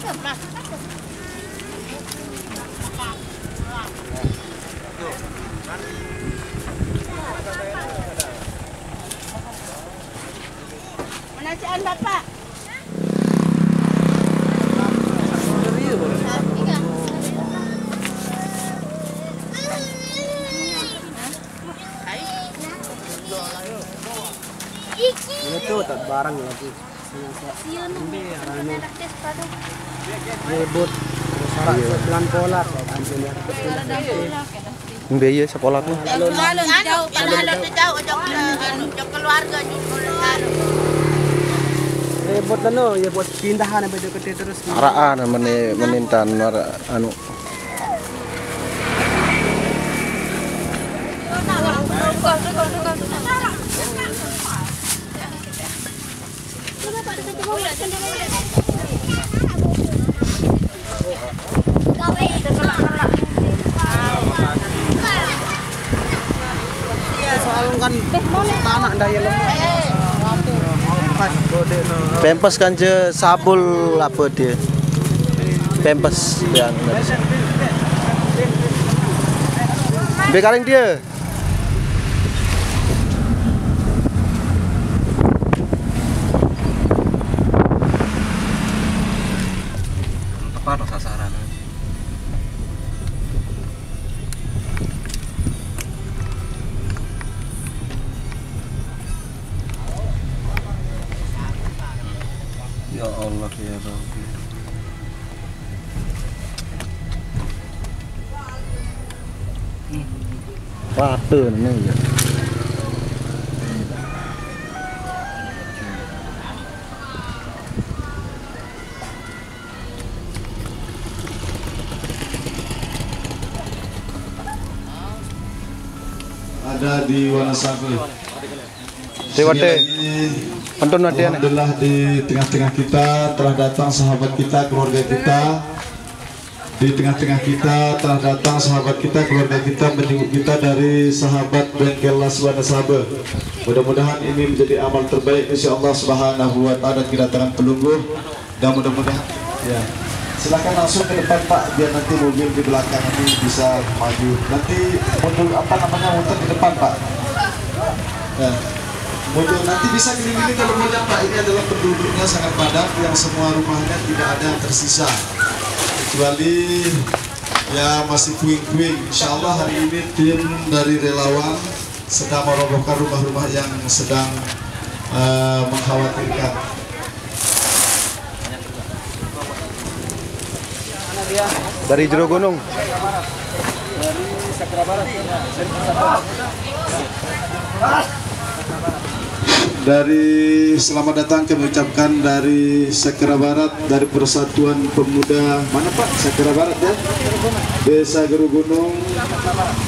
Mana cian Bapak? Itu tak barang lagi. Ribut. Sebelan pola Biaya sekolah tuh. ribut anu ya buat pindahan sampai gede terus. Araan menintan anu. Soal kan tanah daya lemah. Pempes kan je sabul apa dia? Pempes yang. Bekaring dia. Tepat sasaran. Ya Allah ya Rabbi. Patun nih ya. Ada di Wanasaba. Dewate. Pantun latihan. Alhamdulillah di tengah-tengah kita telah datang sahabat kita, keluarga kita. Di tengah-tengah kita telah datang sahabat kita, keluarga kita, menjenguk kita dari sahabat Bengkel Las Wanasaba. Mudah-mudahan ini menjadi amal terbaik insyaallah subhanahu wa ta'ala kedatangan pelungguh, dan mudah-mudahan ya. Silakan langsung ke depan Pak, biar nanti mobil di belakang ini bisa maju. Nanti mobil apa namanya muter di depan Pak. Ya. Mobil nanti bisa gini-gini kalau mau Pak. Ini adalah penduduknya sangat padat, yang semua rumahnya tidak ada yang tersisa, kecuali ya masih puing-puing. Insya Allah hari ini tim dari relawan sedang merobohkan rumah-rumah yang sedang mengkhawatirkan. Dari Jero Gunung. Dari Sakra Barat. Dari selamat datang kami ucapkan dari Sakra Barat, dari Persatuan Pemuda mana Pak? Sakra Barat ya? Desa Jero Gunung,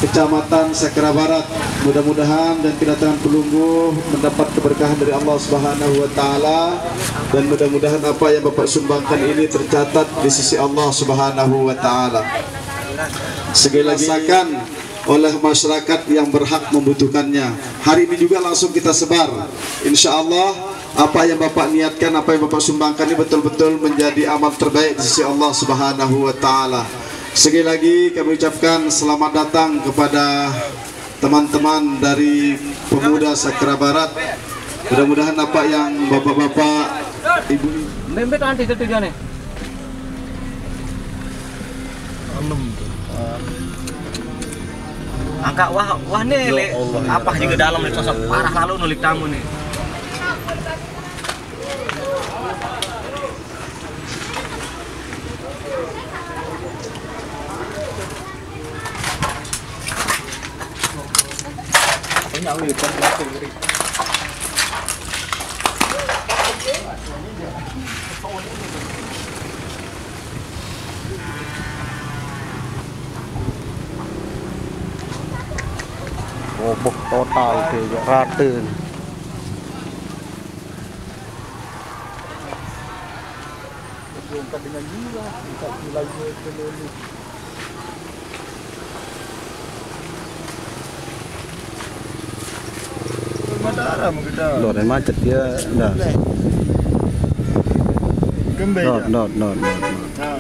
Kecamatan Sakra Barat. Mudah-mudahan dan kedatangan pelungguh mendapat keberkahan dari Allah Subhanahu wa taala, dan mudah-mudahan apa yang Bapak sumbangkan ini tercatat di sisi Allah Subhanahu wa taala. Sekali lagi oleh masyarakat yang berhak membutuhkannya. Hari ini juga langsung kita sebar. Insya Allah apa yang Bapak niatkan, apa yang Bapak sumbangkan ini betul-betul menjadi amal terbaik di sisi Allah Subhanahu wa taala. Sekali lagi kami ucapkan selamat datang kepada teman-teman dari Pemuda Sakra Barat. Mudah-mudahan apa yang Bapak-bapak, Ibu Membet nanti tujuannya. Angka wah nih apa juga dalam nih sosok parah lalu nulik tamu nih. Robok total itu ya, ratun. Dengan jiwa, kita mulai berkeliling. Loh, dan macet dia. Nah. Gembel. Not. Nah.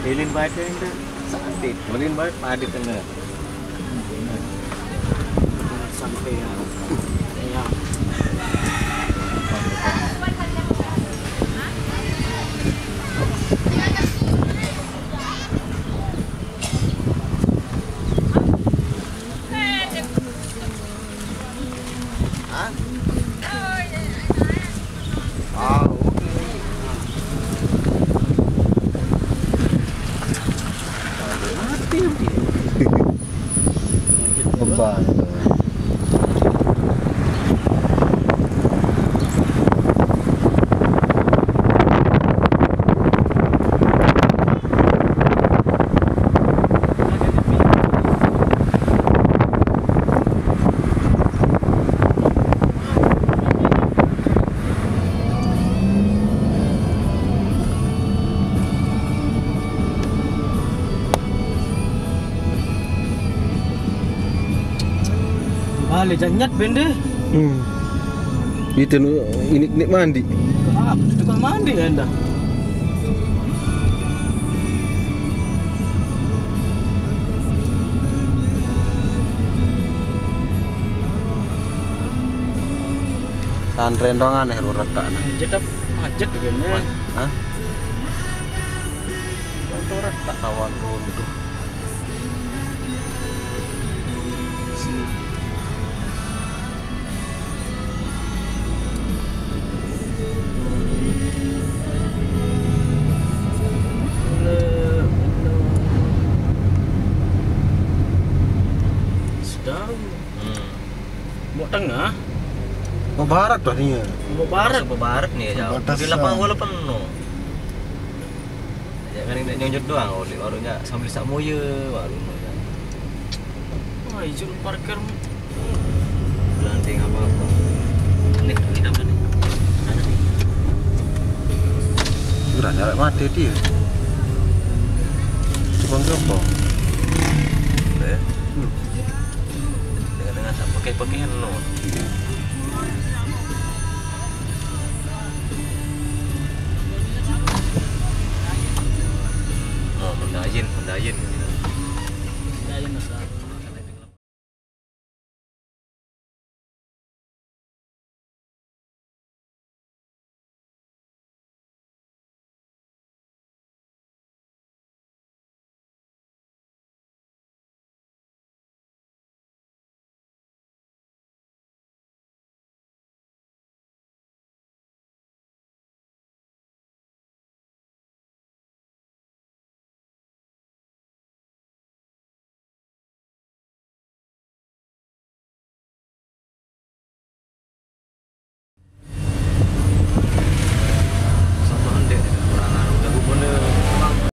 Ilin baca itu sakit, melin baca padi tengah. Sampai ya. Beban. Balik janyat bende. Itu ini mandi. Ah, tukang mandi anda. Santren dong aneh lu retak. Jedap macet begini. Hah? Kantoran tak Kawan runtuh. Sedang. Mau tengah, Mau barat dah nih. mau barat. Masuk ke barat nih jauh. Batas Di lapangan bola penuh. Ya kan ini nyonjot doang oli warungnya sambil sak moye warungnya. Wah, izin parkir. Belanting apa-apa. Nih, kita apa nih? Mana nih? Udah nyala mati dia. Tukang apa? Ya. Dengan pakai-pakaian no. Oh, pendayin.